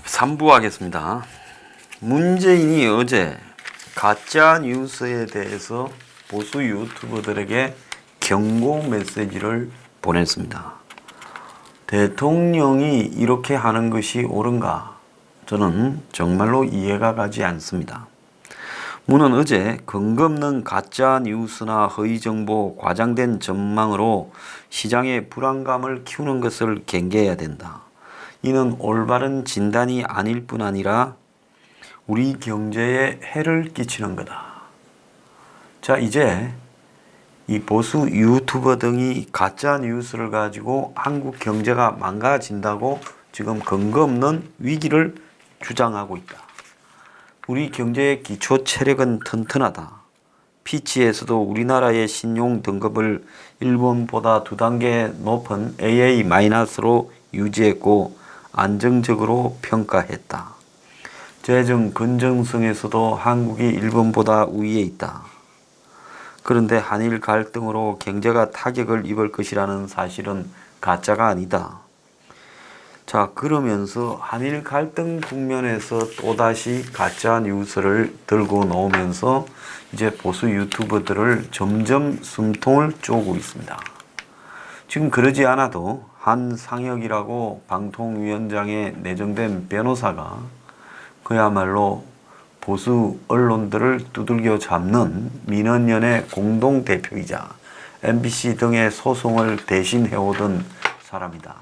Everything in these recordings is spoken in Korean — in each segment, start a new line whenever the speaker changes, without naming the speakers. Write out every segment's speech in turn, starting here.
3부 하겠습니다. 문재인이 어제 가짜 뉴스에 대해서 보수 유튜버들에게 경고 메시지를 보냈습니다. 대통령이 이렇게 하는 것이 옳은가? 저는 정말로 이해가 가지 않습니다. 문은 어제 근거 없는 가짜 뉴스나 허위 정보, 과장된 전망으로 시장의 불안감을 키우는 것을 경계해야 된다. 이는 올바른 진단이 아닐 뿐 아니라 우리 경제에 해를 끼치는 거다. 자, 이제 이 보수 유튜버 등이 가짜 뉴스를 가지고 한국 경제가 망가진다고 지금 근거 없는 위기를 주장하고 있다. 우리 경제의 기초 체력은 튼튼하다. 피치에서도 우리나라의 신용 등급을 일본보다 2단계 높은 AA-로 유지했고 안정적으로 평가했다. 재정 건전성에서도 한국이 일본보다 우위에 있다. 그런데 한일 갈등으로 경제가 타격을 입을 것이라는 사실은 가짜가 아니다. 자, 그러면서 한일 갈등 국면에서 또다시 가짜 뉴스를 들고 나오면서 이제 보수 유튜버들을 점점 숨통을 쪼고 있습니다. 지금 그러지 않아도 한상혁이라고 방통위원장에 내정된 변호사가 그야말로 보수 언론들을 두들겨 잡는 민원연의 공동대표이자 MBC 등의 소송을 대신해오던 사람이다.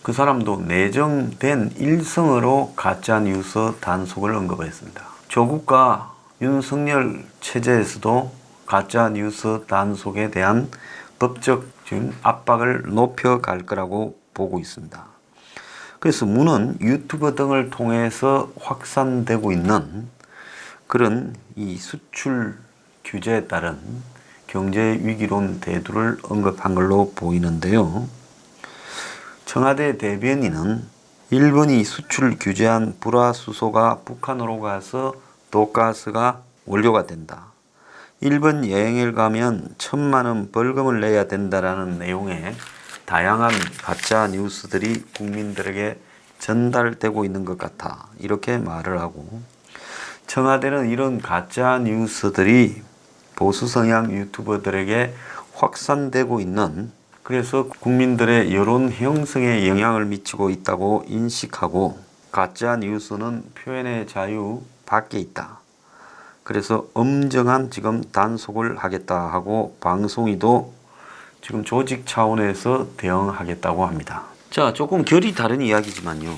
그 사람도 내정된 일성으로 가짜뉴스 단속을 언급했습니다. 조국과 윤석열 체제에서도 가짜뉴스 단속에 대한 법적 압박을 높여갈 거라고 보고 있습니다. 그래서 문은 유튜버 등을 통해서 확산되고 있는 그런 이 수출 규제에 따른 경제 위기론 대두를 언급한 걸로 보이는데요. 청와대 대변인은 일본이 수출 규제한 불화수소가 북한으로 가서 독가스가 원료가 된다. 일본 여행을 가면 1,000만 원 벌금을 내야 된다라는 내용의 다양한 가짜 뉴스들이 국민들에게 전달되고 있는 것 같아. 이렇게 말을 하고 청와대는 이런 가짜 뉴스들이 보수 성향 유튜버들에게 확산되고 있는 그래서 국민들의 여론 형성에 영향을 미치고 있다고 인식하고 가짜 뉴스는 표현의 자유 밖에 있다. 그래서 엄정한 지금 단속을 하겠다 하고 방송위도 지금 조직 차원에서 대응하겠다고 합니다. 자, 조금 결이 다른 이야기지만요.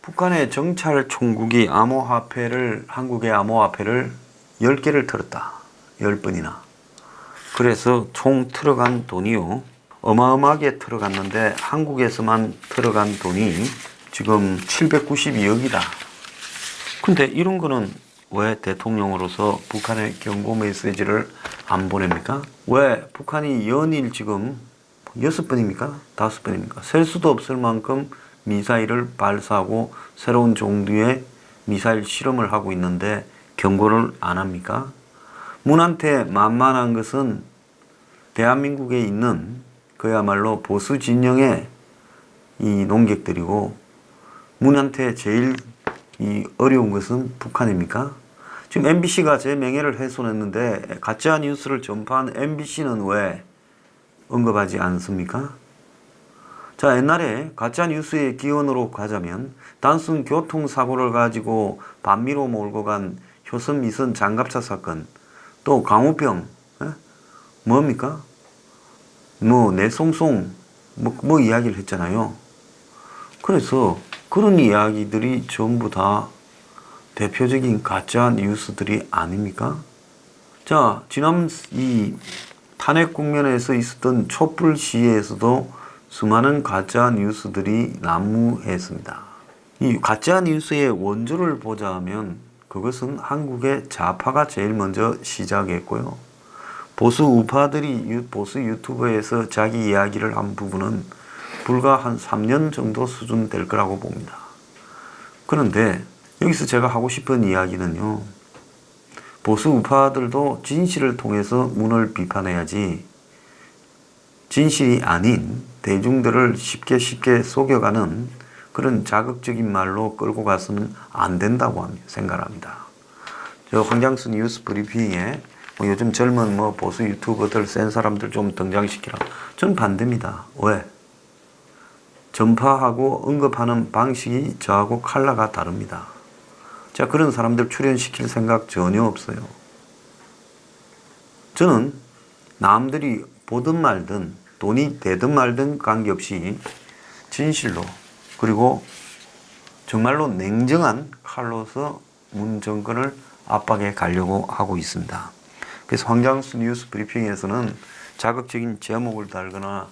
북한의 정찰 총국이 한국의 암호화폐를 10개를 털었다. 10번이나. 그래서 총 털어간 돈이요. 어마어마하게 털어갔는데 한국에서만 털어간 돈이 지금 792억이다. 근데 이런 거는 왜 대통령으로서 북한에 경고 메시지를 안 보냅니까? 왜 북한이 연일 지금 6번입니까? 5번입니까? 셀 수도 없을 만큼 미사일을 발사하고 새로운 종류의 미사일 실험을 하고 있는데 경고를 안 합니까? 문한테 만만한 것은 대한민국에 있는 그야말로 보수 진영의 이 농객들이고 문한테 제일 어려운 것은 북한입니까? 지금 MBC가 제 명예를 훼손했는데 가짜 뉴스를 전파한 MBC는 왜 언급하지 않습니까? 자, 옛날에 가짜 뉴스의 기원으로 가자면 단순 교통사고를 가지고 반미로 몰고 간 효선 미선 장갑차 사건, 또 강우병, 뭡니까? 내송송 이야기를 했잖아요. 그래서 그런 이야기들이 전부 다 대표적인 가짜 뉴스들이 아닙니까? 자, 지난 이 탄핵 국면에서 있었던 촛불 시위에서도 수많은 가짜 뉴스들이 난무했습니다. 이 가짜 뉴스의 원조를 보자 하면 그것은 한국의 좌파가 제일 먼저 시작했고요. 보수 우파들이 보수 유튜브에서 자기 이야기를 한 부분은 불과 한 3년 정도 수준 될 거라고 봅니다. 그런데 여기서 제가 하고 싶은 이야기는요. 보수 우파들도 진실을 통해서 문을 비판해야지 진실이 아닌 대중들을 쉽게 속여가는 그런 자극적인 말로 끌고 가서는 안 된다고 생각합니다. 저 황장수 뉴스 브리핑에 뭐 요즘 젊은 뭐 보수 유튜버들 센 사람들 좀 등장시키라. 전 반대입니다. 왜? 전파하고 언급하는 방식이 저하고 컬러가 다릅니다. 자, 그런 사람들 출연시킬 생각 전혀 없어요. 저는 남들이 보든 말든 돈이 되든 말든 관계없이 진실로 그리고 정말로 냉정한 칼로서 문 정권을 압박해 가려고 하고 있습니다. 그래서 황장수 뉴스 브리핑에서는 자극적인 제목을 달거나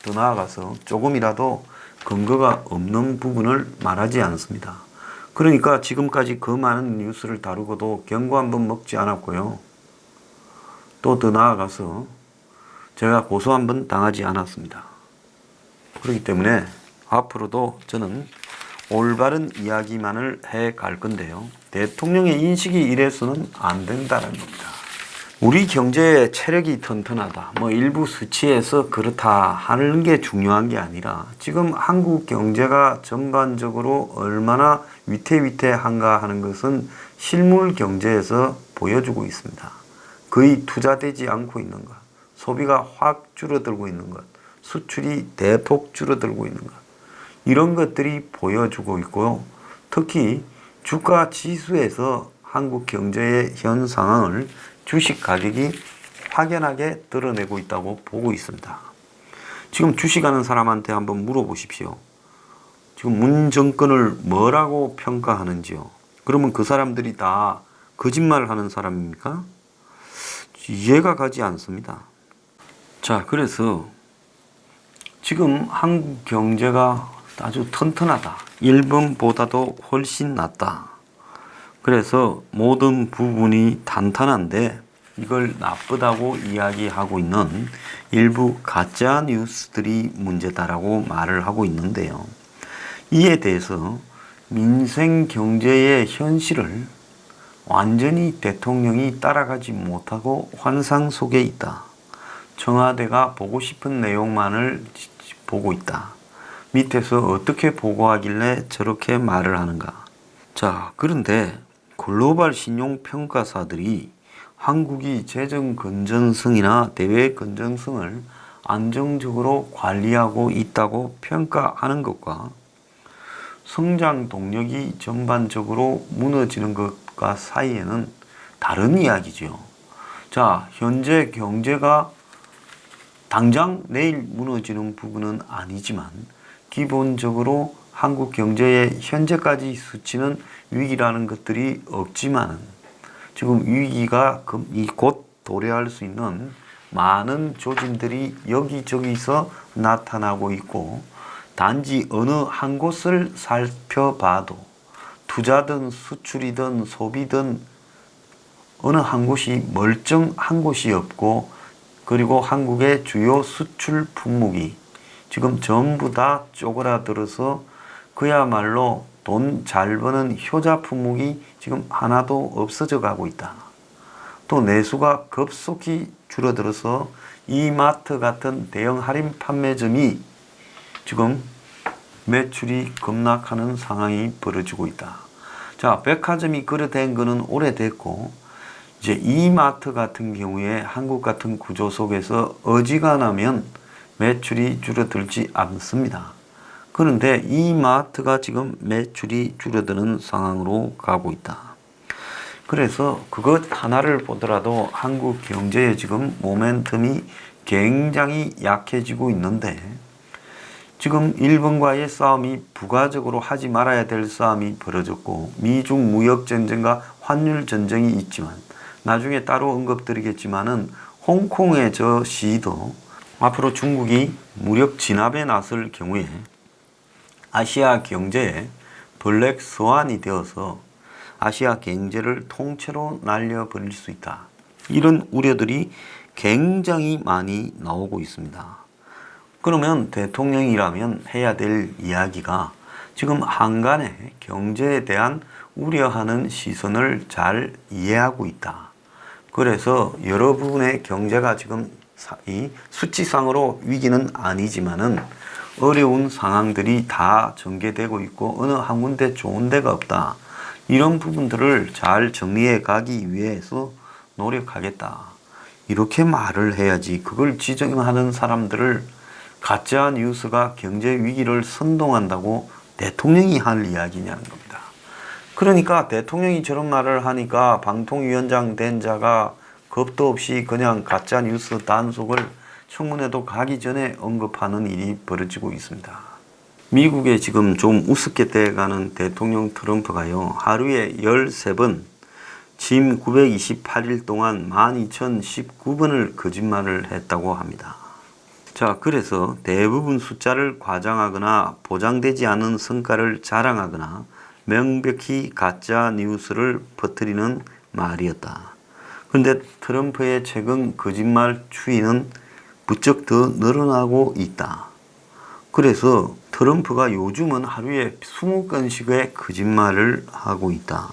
더 나아가서 조금이라도 근거가 없는 부분을 말하지 않습니다. 그러니까 지금까지 그 많은 뉴스를 다루고도 경고 한 번 먹지 않았고요. 또 더 나아가서 제가 고소 한 번 당하지 않았습니다. 그렇기 때문에 앞으로도 저는 올바른 이야기만을 해 갈 건데요. 대통령의 인식이 이래서는 안 된다는 겁니다. 우리 경제의 체력이 튼튼하다. 뭐 일부 수치에서 그렇다 하는 게 중요한 게 아니라 지금 한국 경제가 전반적으로 얼마나 위태위태한가 하는 것은 실물 경제에서 보여주고 있습니다. 거의 투자되지 않고 있는 것, 소비가 확 줄어들고 있는 것, 수출이 대폭 줄어들고 있는 것, 이런 것들이 보여주고 있고요. 특히 주가 지수에서 한국 경제의 현 상황을 주식 가격이 확연하게 드러내고 있다고 보고 있습니다. 지금 주식하는 사람한테 한번 물어보십시오. 지금 문 정권을 뭐라고 평가하는지요? 그러면 그 사람들이 다 거짓말을 하는 사람입니까? 이해가 가지 않습니다. 자, 그래서 지금 한국 경제가 아주 튼튼하다. 일본보다도 훨씬 낫다. 그래서 모든 부분이 탄탄한데 이걸 나쁘다고 이야기하고 있는 일부 가짜 뉴스들이 문제다라고 말을 하고 있는데요. 이에 대해서 민생 경제의 현실을 완전히 대통령이 따라가지 못하고 환상 속에 있다. 청와대가 보고 싶은 내용만을 보고 있다. 밑에서 어떻게 보고하길래 저렇게 말을 하는가. 자, 그런데 글로벌 신용평가사들이 한국이 재정 건전성이나 대외 건전성을 안정적으로 관리하고 있다고 평가하는 것과 성장 동력이 전반적으로 무너지는 것과 사이에는 다른 이야기죠. 자, 현재 경제가 당장 내일 무너지는 부분은 아니지만 기본적으로 한국 경제의 현재까지 수치는 위기라는 것들이 없지만 지금 위기가 곧 도래할 수 있는 많은 조짐들이 여기저기서 나타나고 있고 단지 어느 한 곳을 살펴봐도 투자든 수출이든 소비든 어느 한 곳이 멀쩡한 곳이 없고 그리고 한국의 주요 수출 품목이 지금 전부 다 쪼그라들어서 그야말로 돈 잘 버는 효자 품목이 지금 하나도 없어져 가고 있다. 또 내수가 급속히 줄어들어서 이마트 같은 대형 할인 판매점이 지금 매출이 급락하는 상황이 벌어지고 있다. 자, 백화점이 그래 된 거는 오래됐고 이제 이마트 같은 경우에 한국 같은 구조 속에서 어지간하면 매출이 줄어들지 않습니다. 그런데 이마트가 지금 매출이 줄어드는 상황으로 가고 있다. 그래서 그것 하나를 보더라도 한국 경제의 지금 모멘텀이 굉장히 약해지고 있는데 지금 일본과의 싸움이 부가적으로 하지 말아야 될 싸움이 벌어졌고 미중 무역전쟁과 환율전쟁이 있지만 나중에 따로 언급드리겠지만은 홍콩의 저 시도 앞으로 중국이 무력 진압에 나설 경우에 아시아 경제에 블랙 스완이 되어서 아시아 경제를 통째로 날려버릴 수 있다. 이런 우려들이 굉장히 많이 나오고 있습니다. 그러면 대통령이라면 해야 될 이야기가 지금 한간의 경제에 대한 우려하는 시선을 잘 이해하고 있다. 그래서 여러분의 경제가 지금 이 수치상으로 위기는 아니지만은 어려운 상황들이 다 전개되고 있고 어느 한 군데 좋은 데가 없다. 이런 부분들을 잘 정리해 가기 위해서 노력하겠다. 이렇게 말을 해야지 그걸 지정하는 사람들을 가짜 뉴스가 경제 위기를 선동한다고 대통령이 할 이야기냐는 겁니다. 그러니까 대통령이 저런 말을 하니까 방통위원장 된 자가 겁도 없이 그냥 가짜 뉴스 단속을 청문회도 가기 전에 언급하는 일이 벌어지고 있습니다. 미국에 지금 좀 우습게 돼가는 대통령 트럼프가요, 하루에 13번, 짐 928일 동안 12,019번을 거짓말을 했다고 합니다. 자, 그래서 대부분 숫자를 과장하거나 보장되지 않은 성과를 자랑하거나 명백히 가짜 뉴스를 퍼뜨리는 말이었다. 그런데 트럼프의 최근 거짓말 추이는 부쩍 더 늘어나고 있다. 그래서 트럼프가 요즘은 하루에 20건씩의 거짓말을 하고 있다.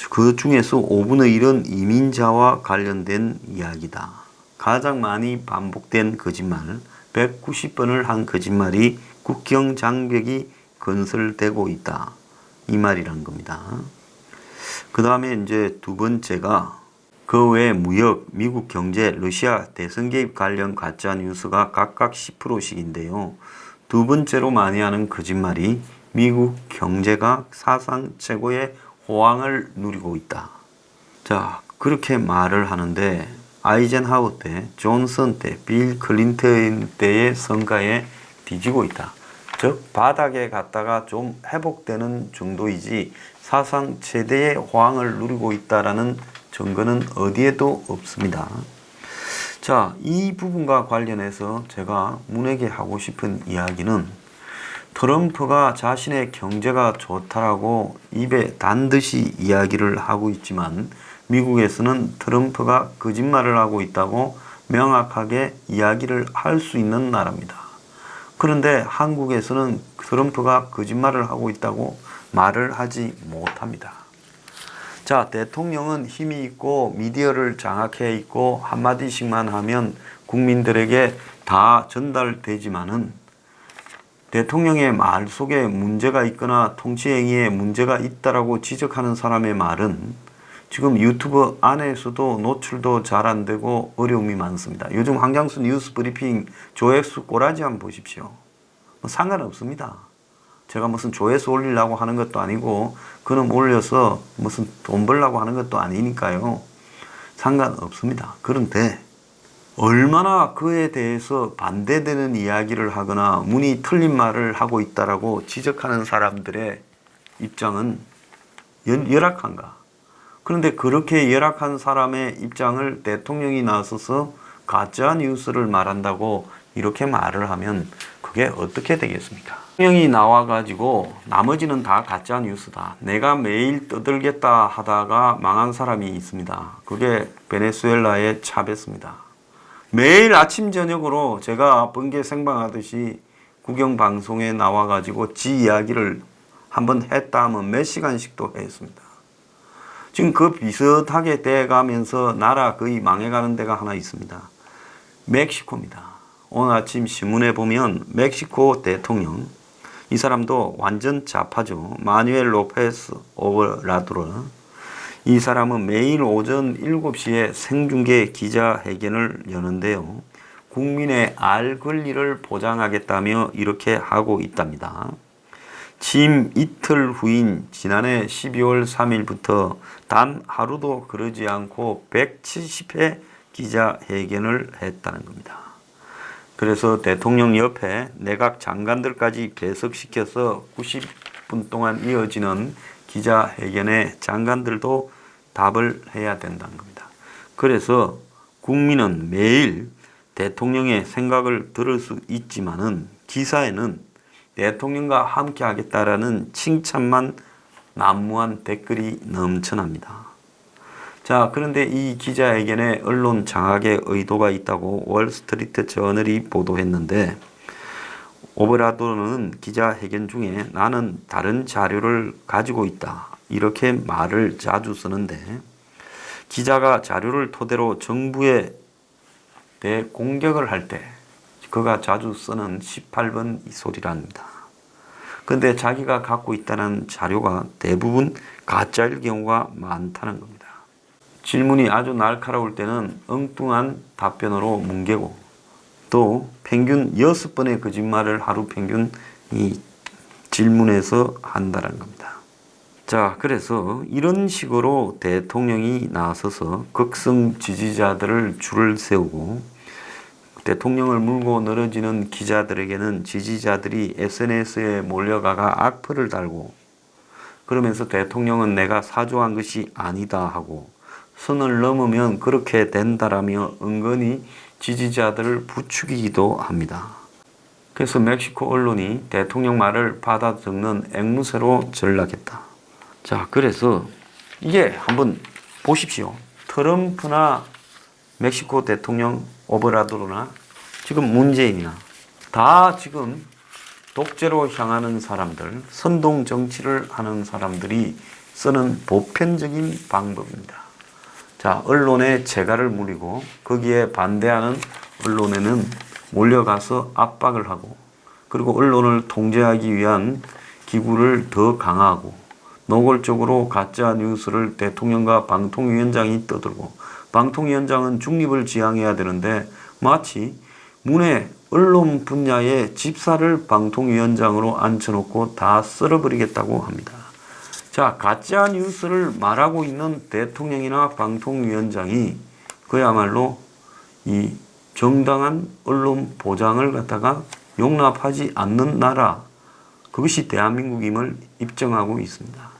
그 중에서 5분의 1은 이민자와 관련된 이야기다. 가장 많이 반복된 거짓말, 190번을 한 거짓말이 국경 장벽이 건설되고 있다. 이 말이란 겁니다. 그 다음에 이제 두 번째가 그 외 무역, 미국 경제, 러시아 대선 개입 관련 가짜 뉴스가 각각 10%씩인데요. 두 번째로 많이 하는 거짓말이 미국 경제가 사상 최고의 호황을 누리고 있다. 자, 그렇게 말을 하는데 아이젠하워 때, 존슨 때, 빌 클린턴 때의 성과에 뒤지고 있다. 즉 바닥에 갔다가 좀 회복되는 정도이지 사상 최대의 호황을 누리고 있다라는 증거는 어디에도 없습니다. 자, 이 부분과 관련해서 제가 문에게 하고 싶은 이야기는 트럼프가 자신의 경제가 좋다라고 입에 단듯이 이야기를 하고 있지만 미국에서는 트럼프가 거짓말을 하고 있다고 명확하게 이야기를 할 수 있는 나라입니다. 그런데 한국에서는 트럼프가 거짓말을 하고 있다고 말을 하지 못합니다. 자, 대통령은 힘이 있고 미디어를 장악해 있고 한마디씩만 하면 국민들에게 다 전달되지만은 대통령의 말 속에 문제가 있거나 통치행위에 문제가 있다라고 지적하는 사람의 말은 지금 유튜브 안에서도 노출도 잘 안 되고 어려움이 많습니다. 요즘 황장수 뉴스 브리핑 조회수 꼬라지 한번 보십시오. 뭐 상관없습니다. 제가 무슨 조회수 올리려고 하는 것도 아니고 그놈 올려서 무슨 돈 벌려고 하는 것도 아니니까요. 상관없습니다. 그런데 얼마나 그에 대해서 반대되는 이야기를 하거나 문이 틀린 말을 하고 있다라고 지적하는 사람들의 입장은 열악한가. 그런데 그렇게 열악한 사람의 입장을 대통령이 나서서 가짜 뉴스를 말한다고 이렇게 말을 하면 그게 어떻게 되겠습니까? 대통령이 나와가지고 나머지는 다 가짜 뉴스다. 내가 매일 떠들겠다 하다가 망한 사람이 있습니다. 그게 베네수엘라의 차베스입니다. 매일 아침 저녁으로 제가 번개 생방하듯이 국영방송에 나와가지고 지 이야기를 한번 했다 하면 몇 시간씩도 했습니다. 지금 그 비슷하게 돼가면서 나라 거의 망해가는 데가 하나 있습니다. 멕시코입니다. 오늘 아침 신문에 보면 멕시코 대통령, 이 사람도 완전 좌파죠. 마누엘 로페스 오브라도르. 이 사람은 매일 오전 7시에 생중계 기자회견을 여는데요. 국민의 알 권리를 보장하겠다며 이렇게 하고 있답니다. 취임 이틀 후인 지난해 12월 3일부터 단 하루도 그러지 않고 170회 기자회견을 했다는 겁니다. 그래서 대통령 옆에 내각 장관들까지 배석시켜서 90분 동안 이어지는 기자회견에 장관들도 답을 해야 된다는 겁니다. 그래서 국민은 매일 대통령의 생각을 들을 수 있지만은 기사에는 대통령과 함께 하겠다라는 칭찬만 난무한 댓글이 넘쳐납니다. 자, 그런데 이 기자회견에 언론 장악의 의도가 있다고 월스트리트 저널이 보도했는데 오브라도르는 기자회견 중에 나는 다른 자료를 가지고 있다. 이렇게 말을 자주 쓰는데 기자가 자료를 토대로 정부에 대해 공격을 할 때 그가 자주 쓰는 18번 이 소리랍니다. 근데 자기가 갖고 있다는 자료가 대부분 가짜일 경우가 많다는 겁니다. 질문이 아주 날카로울 때는 엉뚱한 답변으로 뭉개고 또 평균 6번의 거짓말을 하루 평균 이 질문에서 한다는 겁니다. 자, 그래서 이런 식으로 대통령이 나서서 극성 지지자들을 줄을 세우고 대통령을 물고 늘어지는 기자들에게는 지지자들이 SNS에 몰려가가 악플을 달고 그러면서 대통령은 내가 사조한 것이 아니다 하고 선을 넘으면 그렇게 된다라며 은근히 지지자들을 부추기기도 합니다. 그래서 멕시코 언론이 대통령 말을 받아 적는 앵무새로 전락했다. 자, 그래서 이게 한번 보십시오. 트럼프나 멕시코 대통령 오브라도르나 지금 문재인이나 다 지금 독재로 향하는 사람들, 선동 정치를 하는 사람들이 쓰는 보편적인 방법입니다. 자, 언론에 재갈을 물리고 거기에 반대하는 언론에는 몰려가서 압박을 하고 그리고 언론을 통제하기 위한 기구를 더 강화하고 노골적으로 가짜 뉴스를 대통령과 방통위원장이 떠들고 방통위원장은 중립을 지향해야 되는데 마치 문에 언론 분야의 집사를 방통위원장으로 앉혀놓고 다 썰어버리겠다고 합니다. 자, 가짜 뉴스를 말하고 있는 대통령이나 방통위원장이 그야말로 이 정당한 언론 보장을 갖다가 용납하지 않는 나라, 그것이 대한민국임을 입증하고 있습니다.